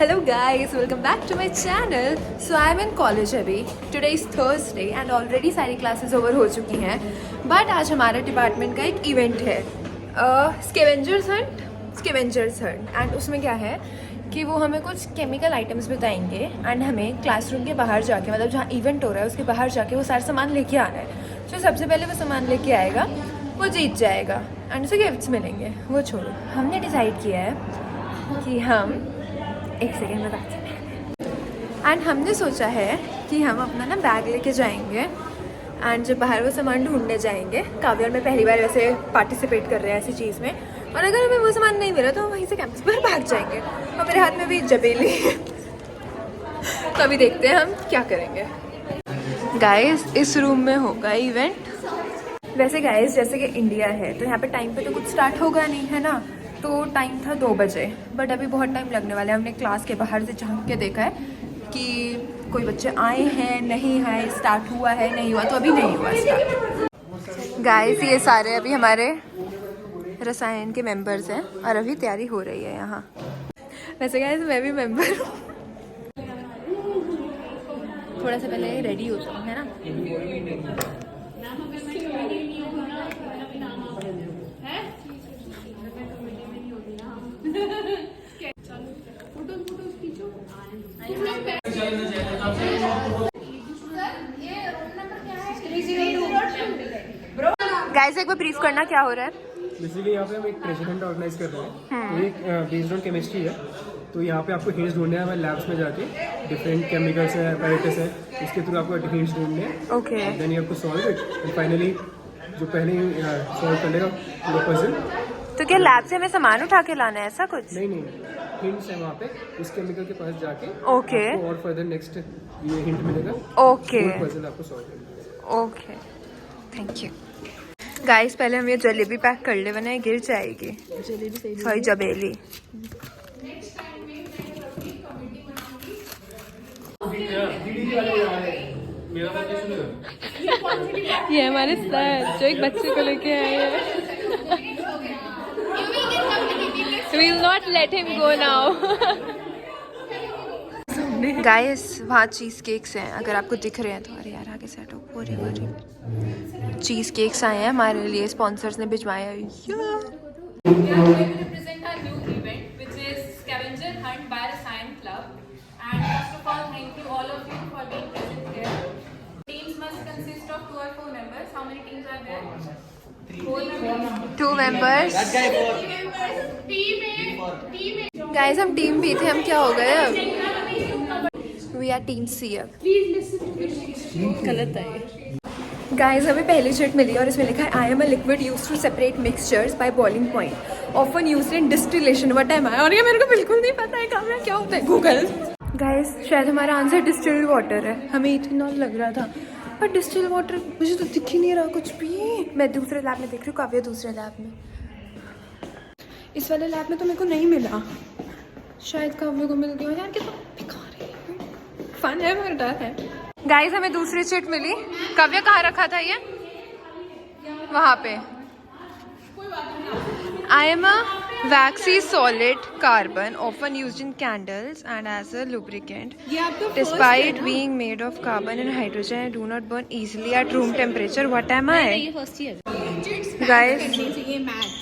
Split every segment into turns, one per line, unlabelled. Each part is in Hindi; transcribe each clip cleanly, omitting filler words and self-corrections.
Hello guys, welcome back to my channel. So I am in college अभी. Today is Thursday and already सारी classes over हो चुकी हैं. But आज हमारा डिपार्टमेंट का एक इवेंट है, स्कैवेंजर्स हंट. एंड उसमें क्या है कि वो हमें कुछ केमिकल आइटम्स बताएंगे एंड हमें क्लासरूम के बाहर जाके, मतलब जहाँ इवेंट हो रहा है उसके बाहर जाके वो सारा सामान लेके आना है. जो सबसे पहले वो सामान लेके आएगा वो जीत जाएगा एंड उसे गिफ्ट्स मिलेंगे. वो छोड़ो, हमने डिसाइड किया है कि हम एक सेकेंड बताते हैं. एंड हमने सोचा है कि हम अपना ना बैग लेके जाएंगे एंड जब बाहर वो सामान ढूंढने जाएंगे. काव्या और मैं पहली बार वैसे पार्टिसिपेट कर रहे हैं ऐसी चीज़ में, और अगर हमें वो सामान नहीं मिला तो हम वहीं से कैंपस पर भाग जाएंगे. और मेरे हाथ में भी जबेली है. तो अभी देखते हैं हम क्या करेंगे. गाइस, इस रूम में होगा इवेंट. वैसे गाइस, जैसे कि इंडिया है तो यहाँ पे टाइम पे तो कुछ स्टार्ट होगा नहीं, है ना. तो टाइम था 2 बजे, बट अभी बहुत टाइम लगने वाला है. हमने क्लास के बाहर से झांक के देखा है कि कोई बच्चे आए हैं, नहीं है, स्टार्ट हुआ है, नहीं हुआ. तो अभी नहीं हुआ स्टार्ट. गाइस, ये सारे अभी हमारे रसायन के मेंबर्स हैं और अभी तैयारी हो रही है यहाँ. वैसे गाइस, मैं भी मेंबर हूँ. थोड़ा सा पहले रेडी हो जाऊँ, है ना. गाइस, एक बार ब्रीफ करना क्या हो रहा है.
बेसिकली यहाँ पे हम एक ट्रेजर हंट ऑर्गेनाइज कर रहे हैं. तो एक बेस्ड ऑन केमिस्ट्री है. तो यहाँ पे आपको हिंट्स ढूंढने हैं हमारे लैब्स में जाके. डिफरेंट केमिकल्स है, अपैरेटस है, उसके थ्रू आपको हिंट्स ढूंढने हैं.
Okay.
Then you have to solve it and finally जो पहले सॉल्व कर लेगा वो पजल.
तो क्या लैब से हमें सामान उठा के लाना है, ऐसा कुछ?
नहीं, हिंट्स है वहाँ पे. उस केमिकल के पास जाके
ओके.
और फर्दर नेक्स्ट ये हिंट मिलेगा.
ओके.
पजल आपको सॉल्व करना है.
Okay, thank you. गाइस, पहले हम ये जलेबी पैक कर ले, वरना ये गिर जाएगी. सॉरी, जबेली. ये हमारे सर जो एक बच्चे को लेके आए हैं. We will not let him go now. Guys, वहाँ चीज़ केक्स हैं, अगर आपको दिख रहे हैं तो. अरे यार, आगे सेट हो. पूरी चीज़ केक्स आए हैं हमारे लिए, स्पॉन्सर्स ने भिजवाया. Two members. गाइस, हम टीम भी थे, हम क्या हो गए अब. वी आर टीम सी. अब गलत है. गाइस, हमें पहली शीट मिली और इसमें लिखा है I am a liquid use to separate mixtures by boiling point often used in distillation. What am I. और ये मेरे को बिल्कुल नहीं पता है काव्या क्या होता है. गूगल. गाइस, शायद हमारा आंसर डिस्टिल्ड वाटर है. हमें इथेनॉल लग रहा था, पर डिस्टिल्ड वाटर मुझे तो दिख ही नहीं रहा कुछ भी. मैं दूसरे लैब में देख रही हूँ, काव्या दूसरे लैब में. इस वाले लैब में तो मेरे को नहीं मिला, शायद काव्या को मिल गया. यार कितना बेकार है. फन है पर डर है. गाइस, हमें दूसरी चिट मिली. काव्या, कहाँ रखा था ये? वहाँ पे. आई am a waxy solid carbon often used in candles and as a lubricant. Despite being made of carbon and hydrogen, I do not burn easily at room temperature. What am I? Guys,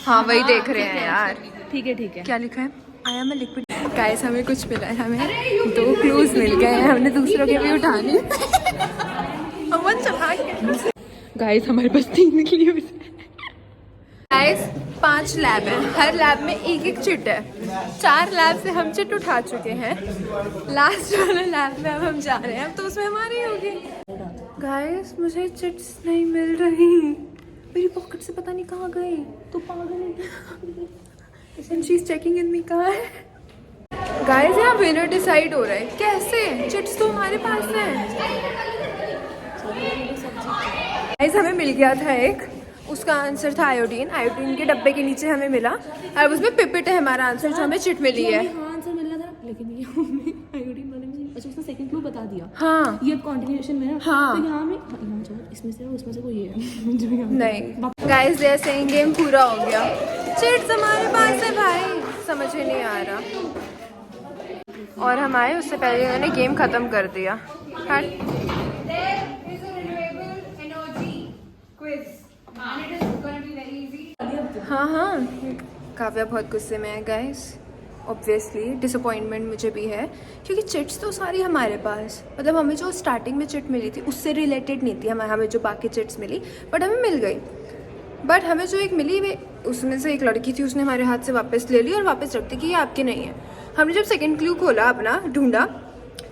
हाँ वही देख रहे हैं यार. ठीक है. क्या लिखा है? I am a liquid. Guys, हमें कुछ मिला है. हमें 2 क्लूज मिल गए हैं. हमने दूसरों के भी उठाने. अमन चला गया. गाइस, हमारे पास 3 क्लूज. गाइस, 5 लैब हैं, हर लैब में एक चिट है. 4 लैब से हम चिट उठा चुके हैं. लास्ट वाले लैब में अब हम जा रहे हैं, तो उसमें हमारी होगी. गाइस, मुझे चिट्स नहीं मिल रही. मेरी पॉकेट से पता नहीं कहाँ गई. तो पागल है. शी इज चेकिंग इन मी. कहाँ है? गाइस, यहाँ विनर डिसाइड हो रहा है. कैसे? चिट्स तो हमारे पास है. गाइस, हमें मिल गया था एक. उसका आंसर था आयोडीन. आयोडीन के डब्बे के नीचे हमें मिला और उसमें पिपिट है हमारा आंसर, जो हमें चिट मिली है.
आंसर मिलना था, लेकिन ये आयोडीन वाले में अच्छा उसने सेकंड क्लू बता दिया.
हाँ,
ये कंटिन्यूएशन में ना.
हाँ.
तो यहाँ में इसमें से उसमें से कोई है
नहीं. Guys, they are saying game पूरा हो गया. चिट्स हमारे पास है भाई. समझ ही नहीं आ रहा. और हम आए उससे पहले उन्होंने गेम ख़त्म कर दिया। हाँ हाँ, काव्या बहुत गुस्से में है गाइस। ऑब्वियसली डिसअपॉइंटमेंट मुझे भी है क्योंकि चिट्स तो सारी हमारे पास, मतलब हमें जो स्टार्टिंग में चिट मिली थी उससे रिलेटेड नहीं थी, हमें जो बाकी चिट्स मिली बट हमें मिल गई। बट हमें जो एक मिली वे उसमें से एक लड़की थी, उसने हमारे हाथ से वापस ले ली और वापस रख दी कि ये आपके नहीं है। हमने जब सेकंड क्लू खोला अपना ढूंढा,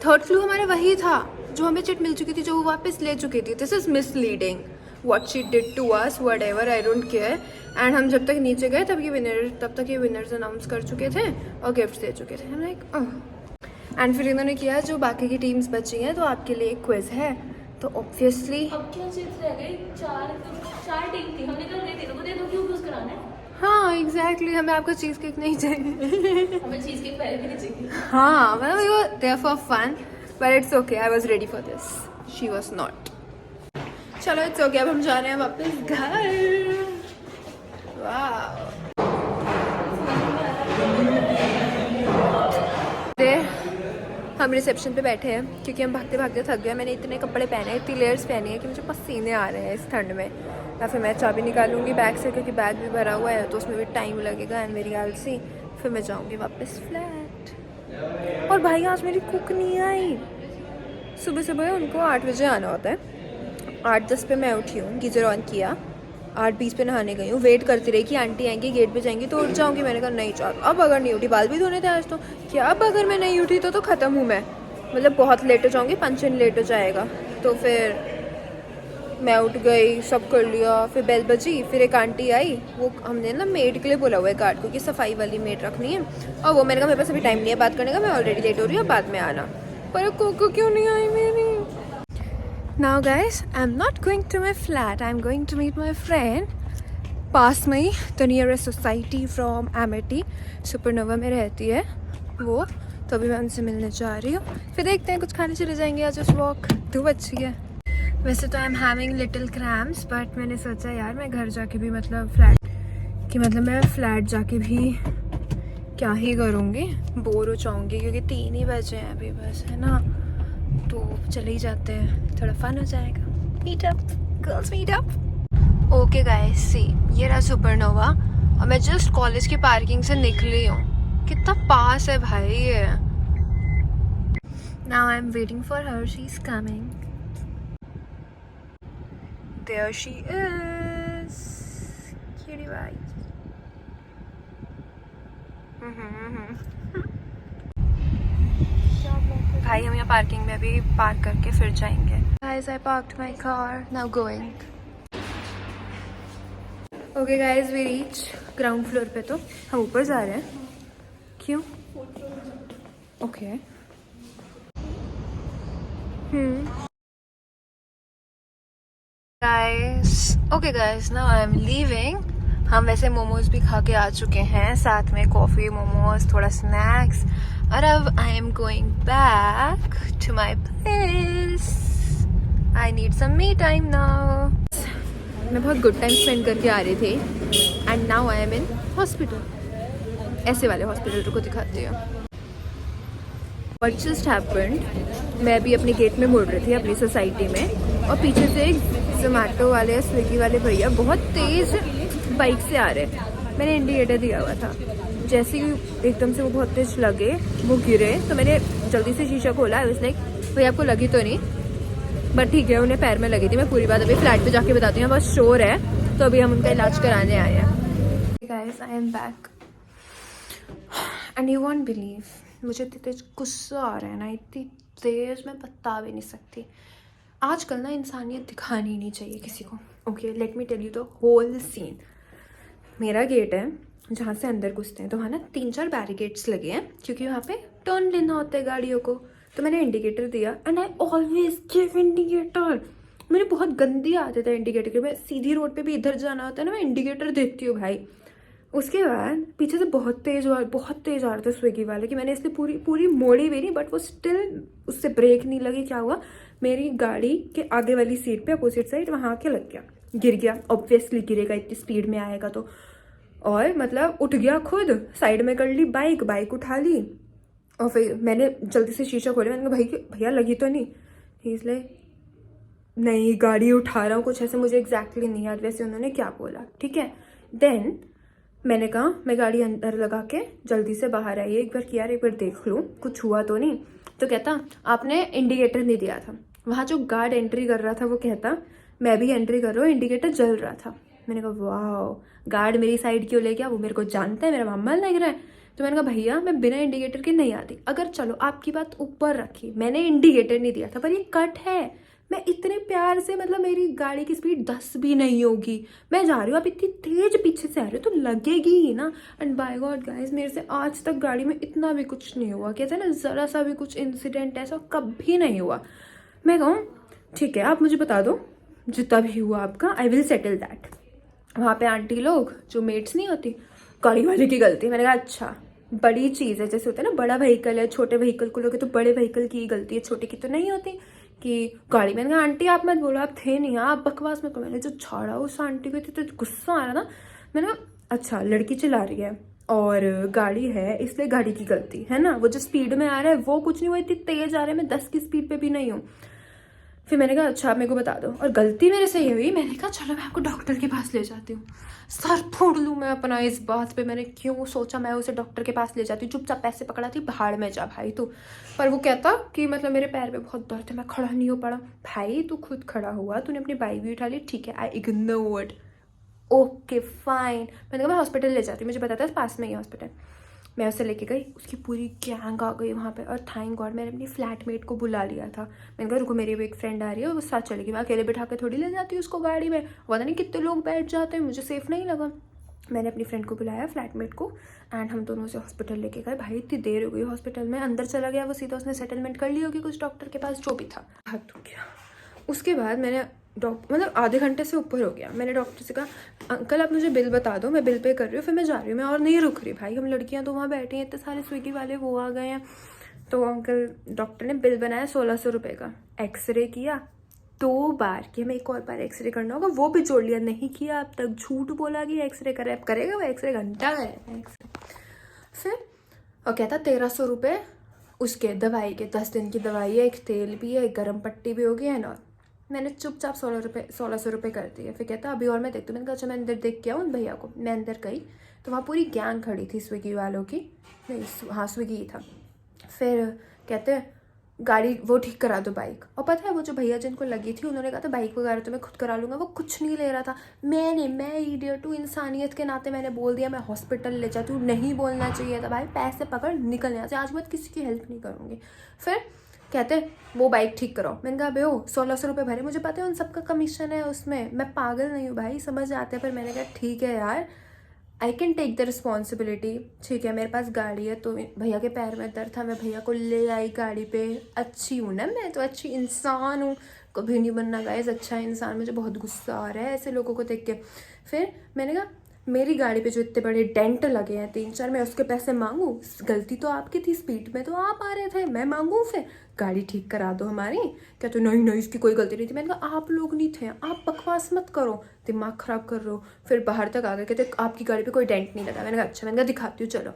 थर्ड क्लू हमारा वही था जो हमें चिट मिल चुकी थी, जो वो वापस ले चुकी थी। This is misleading what she did to us, whatever, I don't care. And हम जब तक नीचे गए तब तक ये विनर्स अनाउंस कर चुके थे और गिफ्ट दे चुके थे। हम लाइक एंड फिर इन्होंने किया जो बाकी की टीम्स बची हैं तो आपके लिए एक क्विज है, तो ऑब्वियसली
अब क्या चीज रह गई? चार टीम थी, हमने कल गए थे, तो दे दो, क्यों यूज कराना है?
हाँ एग्जैक्टली, हमें आपको चीज़ केक नहीं चाहिए।
हमें चीज केक पहले भी नहीं चाहिए।
हाँ मतलब we were there for fun but it's okay, I was ready for this, she was not. चलो इट्स ओके, अब हम जा रहे हैं वापस घर। वाह, हम रिसेप्शन पे बैठे हैं क्योंकि हम भागते भागते थक गए। मैंने इतने कपड़े पहने हैं, इतनी लेयर्स पहनी है कि मुझे पसीने आ रहे हैं इस ठंड में। या फिर मैं चाबी निकालूंगी बैग से क्योंकि बैग भी भरा हुआ है तो उसमें भी टाइम लगेगा एंड मेरी आलसी। फिर मैं जाऊंगी वापस फ्लैट। और भाई आज मेरी कुक नहीं आई। सुबह सुबह उनको 8 बजे आना होता है, 8:10 पे मैं उठी हूँ, गीज़र ऑन किया, 8:20 पे नहाने गई हूँ, वेट करती रही कि आंटी आएंगी गेट पे जाएंगी तो उठ जाऊँगी। मैंने कहा नहीं चार, अब अगर नहीं उठी, बाल भी धोने थे आज तो, क्या अब अगर मैं नहीं उठी तो ख़त्म हूँ मैं, मतलब बहुत लेट हो जाऊँगी, फंक्शन लेट हो जाएगा। तो फिर मैं उठ गई, सब कर लिया, फिर बेल बजी, फिर एक आंटी आई, वो हमने ना मेड के लिए बोला हुआ है गार्ड को कि सफाई वाली मेड रखनी है, और वो मैंने कहा मेरे पास अभी टाइम नहीं है बात करने का, मैं ऑलरेडी लेट हो रही हूँ, बाद में आना। पर कोको क्यों नहीं आई मेरी? Now guys, I'm not going to my flat, I'm going to meet my friend पास में ही, the nearest society from Amity, supernova में रहती है वो, तो अभी मैं उनसे मिलने जा रही हूँ। फिर देखते हैं कुछ खाने चले जाएंगे आज उस वॉक, धूप अच्छी है। वैसे तो I am having little cramps but मैंने सोचा यार मैं घर जाके भी मतलब मैं फ्लैट जाके भी क्या ही करूँगी, बोर हो जाऊँगी क्योंकि 3 ही बजे हैं अभी बस, है ना, तो चले ही जाते हैं, थोड़ा फन हो जाएगा। Meet up, girls meet up. Okay guys, see ये रहा सुपरनोवा और मैं जस्ट कॉलेज की पार्किंग से निकली हूँ। कितना पास है भाई ये। Now I am waiting for her, she is coming. There she is, cutie bye. भाई हम यहाँ पार्किंग में अभी पार्क करके फिर जाएंगे। Guys, I parked my car, now going. Okay guys, we reach ground floor पे, तो हम ऊपर जा रहे हैं। क्यों? Okay. Guys, now I am leaving. हम वैसे मोमोज भी खा के आ चुके हैं, साथ में कॉफ़ी, मोमोज, थोड़ा स्नैक्स, और अब I am going back to my place. I need some me time now. मैं बहुत गुड टाइम स्पेंड करके आ रही थी and now I am in hospital. ऐसे वाले हॉस्पिटल को दिखाती हूँ। What just happened, मैं भी अपने गेट में मुड़ रही थी अपनी सोसाइटी में और पीछे से एक जोमेटो वाले, स्विगी वाले भैया बहुत तेज़ बाइक से आ रहे। मैंने इंडिकेटर दिया हुआ था, जैसे ही एकदम से वो बहुत तेज लगे, वो गिरे, तो मैंने जल्दी से शीशा खोला। आई वाज लाइक भैया आपको लगी तो नहीं, बट ठीक है उन्हें पैर में लगी थी। मैं पूरी बात अभी फ्लैट पे जाके बताती हूँ, बस शोर है तो अभी हम उनका इलाज कराने आए हैं। Guys I am back and you won't believe, मुझे इतनी तेज गुस्सा आ रहा है ना, इतनी तेज मैं बता भी नहीं सकती। आजकल ना इंसानियत दिखानी ही नहीं चाहिए किसी को। Okay, let me tell you the whole scene. मेरा गेट है जहाँ से अंदर घुसते हैं, तो वहाँ ना 3-4 बैरिकेड्स लगे हैं क्योंकि वहाँ पे टर्न लेना होता है गाड़ियों को। तो मैंने इंडिकेटर दिया and I always give indicator. मेरी बहुत गंदी आदत है इंडिकेटर की, मैं सीधी रोड पे भी इधर जाना होता है ना, मैं इंडिकेटर देती हूँ भाई। उसके बाद पीछे से बहुत तेज़ आ रहे थे स्विगी वाले कि मैंने इसलिए पूरी मोड़ी भी नहीं, बट वो स्टिल उससे ब्रेक नहीं लगी। क्या हुआ, मेरी गाड़ी के आगे वाली सीट पे अपोजिट साइड वहाँ आके लग गया, गिर गया। ऑब्वियसली गिरेगा, इतनी स्पीड में आएगा तो। और मतलब उठ गया खुद, साइड में कर ली बाइक उठा ली और फिर मैंने जल्दी से शीशा खोला, मैंने कहा भाई भैया लगी तो नहीं? इसलिए नहीं गाड़ी उठा रहा हूँ, कुछ ऐसे, मुझे एग्जैक्टली नहीं याद वैसे उन्होंने क्या बोला, ठीक है। देन मैंने कहा मैं गाड़ी अंदर लगा के जल्दी से बाहर आई, एक बार किया, एक बार देख लूँ कुछ हुआ तो नहीं। तो कहता आपने इंडिकेटर नहीं दिया था। वहाँ जो गार्ड एंट्री कर रहा था वो कहता मैं भी एंट्री कर रहा हूँ, इंडिकेटर जल रहा था। मैंने कहा वाह, गार्ड मेरी साइड क्यों ले गया, वो मेरे को जानता है, मेरा मामा लग रहा है। तो मैंने कहा भैया मैं बिना इंडिकेटर के नहीं आती। अगर चलो आपकी बात ऊपर रखी, मैंने इंडिकेटर नहीं दिया था, पर ये कट है, मैं इतने प्यार से, मतलब मेरी गाड़ी की स्पीड 10 भी नहीं होगी, मैं जा रही हूँ, आप इतनी तेज पीछे से आ रहे हो तो लगेगी ही ना। एंड बाय गॉड गाइस, मेरे से आज तक गाड़ी में इतना भी कुछ नहीं हुआ, कहते हैं ना ज़रा सा भी कुछ इंसिडेंट ऐसा कभी नहीं हुआ। मैं कहूँ ठीक है आप मुझे बता दो जितना भी हुआ आपका, आई विल सेटल दैट। वहाँ पे आंटी लोग जो मेट्स नहीं होती, गाड़ी वाले की गलती। मैंने कहा अच्छा बड़ी चीज़ है, जैसे होता है ना बड़ा व्हीकल है, छोटे व्हीकल को लोगे तो बड़े व्हीकल की गलती है, छोटे की तो नहीं होती कि गाड़ी। मैंने कहा आंटी आप मत बोलो, आप थे नहीं, आप बकवास मत करो। मैंने जो छाड़ा उस आंटी को तो गुस्सा आ रहा था। मैंने कहा अच्छा लड़की चला रही है और गाड़ी है इसलिए गाड़ी की गलती है ना, वो जो स्पीड में आ रहा है वो कुछ नहीं, वो इतनी तेज आ रहा है, मैं 10 की स्पीड पे भी नहीं हूँ। फिर मैंने कहा अच्छा आप मेरे को बता दो, और गलती मेरे से ये हुई, मैंने कहा चलो मैं आपको डॉक्टर के पास ले जाती हूँ। सर फोड़ लूँ मैं अपना इस बात पे, मैंने क्यों सोचा मैं उसे डॉक्टर के पास ले जाती हूँ, चुपचाप पैसे पकड़ा थी, भाड़ में जा भाई तू। पर वो कहता कि मतलब मेरे पैर पे बहुत दर्द है, मैं खड़ा नहीं हो पड़ा। भाई तू खुद खड़ा हुआ, तूने अपनी बाइक भी उठा ली, ठीक है आई इग्नोर्ड, ओके फाइन। मैंने कहा मैं हॉस्पिटल ले जाती हूँ, मुझे पता था पास में ही हॉस्पिटल। मैं उसे लेके गई, उसकी पूरी गैंग आ गई वहाँ पे, और थैंक गॉड मैंने अपनी फ्लैटमेट को बुला लिया था। मैंने कहा रुको मेरी भी एक फ्रेंड आ रही है, वो साथ चलेगी, मैं अकेले बिठा के थोड़ी ले जाती हूँ उसको गाड़ी में, पता नहीं कितने लोग बैठ जाते हैं, मुझे सेफ नहीं लगा। मैंने अपनी फ्रेंड को बुलाया, फ्लैटमेट को, एंड हम दोनों से हॉस्पिटल लेके गए। भाई इतनी देर हो गई हॉस्पिटल में, अंदर चला गया वो सीधा, उसने सेटलमेंट कर ली होगी कुछ डॉक्टर के पास, जो भी था हाथ हो गया। उसके बाद मैंने मतलब आधे घंटे से ऊपर हो गया, मैंने डॉक्टर से कहा अंकल आप मुझे बिल बता दो, मैं बिल पे कर रही हूँ, फिर मैं जा रही हूँ, मैं और नहीं रुक रही। भाई हम लड़कियाँ तो वहाँ बैठी हैं, इतने सारे स्विगी वाले वो आ गए हैं। तो अंकल डॉक्टर ने बिल बनाया 1600 रुपये का, एक्सरे किया 2 बार कि हमें एक और बार एक्सरे करना होगा, वो भी जोड़ लिया, नहीं किया अब तक, झूठ बोला कि एक्सरे करे, अब करेगा वो एक्सरे, घंटा है एक्सरे। फिर और कहता 1300 रुपये उसके दवाई के, 10 दिन की दवाई है, एक तेल भी है, एक गर्म पट्टी भी होगी है ना। मैंने चुपचाप 1600 रुपये कर दिए। फिर कहता अभी और मैं देखती हूँ। मैंने कहा अच्छा मैं अंदर देख के आऊँ भैया को। मैं अंदर गई तो वहाँ पूरी गैंग खड़ी थी स्विगी वालों की, नहीं हाँ स्विगी ही था। फिर कहते गाड़ी वो ठीक करा दो बाइक, और पता है वो जो भैया जिनको लगी थी उन्होंने कहा था बाइक वगैरह तो मैं खुद करा लूँगा, वो कुछ नहीं ले रहा था। मैं इडियट हूँ, इंसानियत के नाते मैंने बोल दिया मैं हॉस्पिटल ले जाती हूँ, नहीं बोलना चाहिए था भाई, पैसे पकड़ निकल यहाँ से, आज बाद किसी की हेल्प नहीं करूँगी। फिर कहते वो बाइक ठीक कराओ। मैंने कहा भैया 1600 रुपये भरे, मुझे पता है उन सबका कमीशन है उसमें, मैं पागल नहीं हूँ भाई, समझ आते हैं। पर मैंने कहा ठीक है यार I can take the responsibility, ठीक है मेरे पास गाड़ी है। तो भैया के पैर में दर्द था, मैं भैया को ले आई गाड़ी पे, अच्छी हूँ ना मैं तो, अच्छी इंसान हूँ, कभी नहीं बनना गाइस अच्छा इंसान। मुझे बहुत गुस्सा आ रहा है ऐसे लोगों को देख के। फिर मैंने कहा मेरी गाड़ी पे जो इतने बड़े डेंट लगे हैं 3-4, मैं उसके पैसे मांगूँ? गलती तो आपकी थी, स्पीड में तो आप आ रहे थे, मैं मांगूँ फिर? गाड़ी ठीक करा दो हमारी। क्या तो नहीं इसकी कोई गलती नहीं थी। मैंने कहा आप लोग नहीं थे, आप बकवास मत करो, दिमाग ख़राब कर रहे हो। फिर बाहर तक आ गए, कहते आपकी गाड़ी पे कोई डेंट नहीं लगा। मैंने कहा अच्छा, मैंने कहा दिखाती हूँ चलो।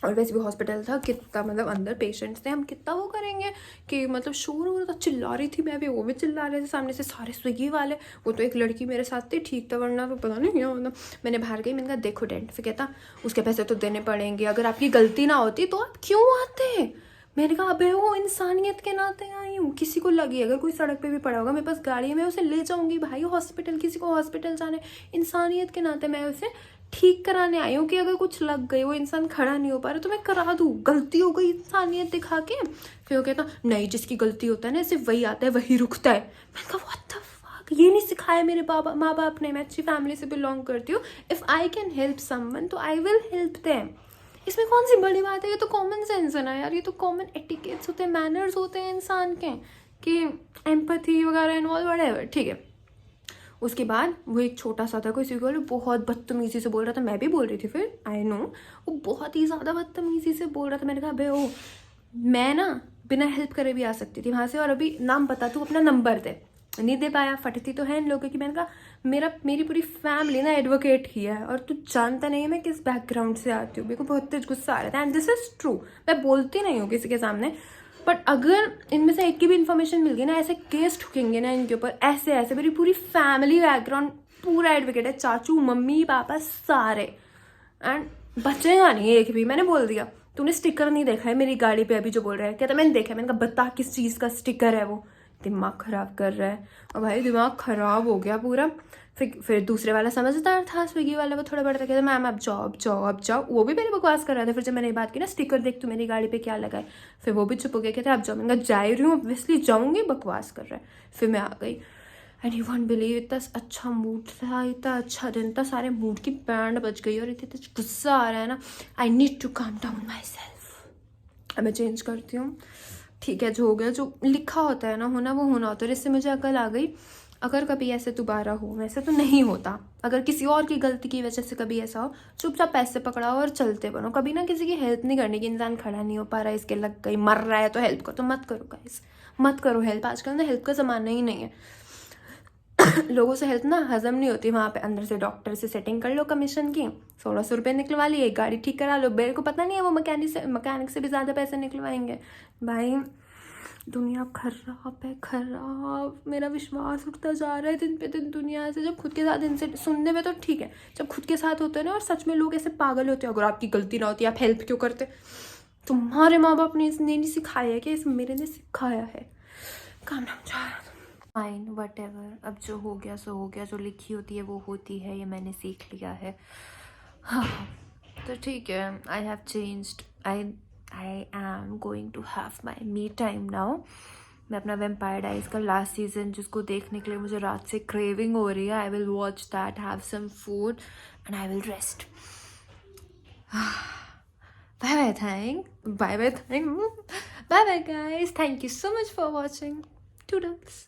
और वैसे भी हॉस्पिटल था, कितना मतलब अंदर पेशेंट्स थे, हम कितना वो करेंगे कि मतलब शोर हो रहा था, चिल्ला रही थी मैं भी, वो भी चिल्ला रहे थे सामने से सारे स्विगी वाले। वो तो एक लड़की मेरे साथ थी, ठीक था, वरना तो पता नहीं क्या मतलब। मैंने बाहर गई, मैंने कहा देखो डेंट। फिर कहता उसके पैसे तो देने पड़ेंगे, अगर आपकी गलती ना होती तो आप क्यों आते? मैंने कहा अबे वो इंसानियत के नाते आई हूँ, किसी को लगी अगर कोई सड़क पे भी पड़ा होगा मेरे पास गाड़ी है, मैं उसे ले जाऊंगी भाई हॉस्पिटल, किसी को हॉस्पिटल जाने, इंसानियत के नाते मैं उसे ठीक कराने आई हूँ कि अगर कुछ लग गई, वो इंसान खड़ा नहीं हो पा रहा तो मैं करा दूँ, गलती हो गई इंसानियत दिखा के। फिर वो कहता नहीं जिसकी गलती होता है ना सिर्फ वही आता है, वही रुकता है। मैंने कहा व्हाट द फक, ये नहीं सिखाया मेरे माँ बाप ने, मैं अच्छी फैमिली से बिलोंग करती हूँ, if I can help someone तो आई विल हेल्प देम। इसमें कौन सी बड़ी बात है, ये तो कॉमन सेंस है ना यार, ये तो कॉमन एटिकेट्स होते हैं, मैनर्स होते हैं इंसान के, कि एम्पैथी वगैरह एंड ऑल व्हाटएवर, ठीक है। उसके बाद वो एक छोटा सा था, कोई सी को बहुत बदतमीज़ी से बोल रहा था, मैं भी बोल रही थी फिर, आई नो वो बहुत ही ज़्यादा बदतमीज़ी से बोल रहा था। मैंने कहा भाई ओ मैं ना बिना हेल्प करे भी आ सकती थी वहाँ से, और अभी नाम बता तू अपना नंबर दे, नहीं दे पाया, फटती तो है इन लोगों की। मैंने कहा मेरी पूरी फैमिली ना एडवोकेट ही है, और तू जानता नहीं है मैं किस बैकग्राउंड से आती हूँ। मेरे को बहुत तेज गुस्सा आ रहा था, एंड दिस इज ट्रू, मैं बोलती नहीं हूँ किसी के सामने, बट अगर इनमें से एक की भी इन्फॉर्मेशन मिल गई ना, ऐसे केस ठुकेंगे ना इनके ऊपर, ऐसे ऐसे। मेरी पूरी फैमिली बैकग्राउंड पूरा एडवोकेट है, चाचू मम्मी पापा सारे, एंड बचेगा नहीं एक भी। मैंने बोल दिया तूने स्टिकर नहीं देखा है मेरी गाड़ी पे अभी जो बोल रहा है, कहता मैंने देखा है। मैंने कहा बता किस चीज़ का स्टिकर है वो। दिमाग ख़राब कर रहा है, और भाई दिमाग ख़राब हो गया पूरा। फिर दूसरे वाला समझदार था, स्विगी वाला, वो थोड़ा बड़ा था, कहता मैम आप जाओ अब जाओ अब जाओ। वो भी मेरे बकवास कर रहा था। फिर जब मैंने ये बात की ना स्टिकर देख तू मेरी गाड़ी पे क्या लगा है, फिर वो भी चुप हो गया, कहता आप जाओ। मैंने कहा जा रही हूँ ऑब्वियसली जाऊँगी, बकवास कर रहा है। फिर मैं आ गई, एंड यू वॉन्ट बिलीव इतना अच्छा मूड था, इतना अच्छा दिन था, सारे मूड की बैंड बज गई, और इतने गुस्सा आ रहा है ना। I need to calm down myself. अब मैं चेंज करती हूँ, ठीक है जो हो गया, जो लिखा होता है ना होना वो होना होता है। इससे मुझे अकल आ गई, अगर कभी ऐसे दोबारा हो, वैसे तो नहीं होता, अगर किसी और की गलती की वजह से कभी ऐसा हो, चुपचाप पैसे पकड़ाओ और चलते बनो। कभी ना किसी की हेल्प नहीं करने की, इंसान खड़ा नहीं हो पा रहा है, इसके लग गई, मर रहा है तो हेल्प करो, तो मत करो गाइस, मत करो हेल्प। आजकल ना हेल्प का ज़माना ही नहीं है। लोगों से हेल्प ना हजम नहीं होती। वहाँ पे अंदर से डॉक्टर से सेटिंग कर लो कमीशन की, 1600 रुपये निकलवा लिए, गाड़ी ठीक करा लो। मेरे को पता नहीं है वो मैकेनिक से भी ज़्यादा पैसे निकलवाएंगे। भाई दुनिया खराब है, खराब। मेरा विश्वास उठता जा रहा है दिन पे दिन दुनिया से। जब खुद के साथ इनसे सुनने में तो ठीक है, जब खुद के साथ होते हैं ना, और सच में लोग ऐसे पागल होते हैं। अगर आपकी गलती ना होती आप हेल्प क्यों करते? तुम्हारे माँ बाप ने इसने नहीं सिखाया है कि इस मेरे ने सिखाया है। काम नाम जा फाइन वट एवर, अब जो हो गया सो हो गया, जो लिखी होती है वो होती है, ये मैंने सीख लिया है। हाँ तो ठीक है, I have changed, I am going to have my me time now. मैं अपना वेम्पायर डाइज का लास्ट सीजन जिसको देखने के लिए मुझे रात से क्रेविंग हो रही है, I will watch that, have some food and I will rest. Bye bye guys, thank you so much for watching. Toodles.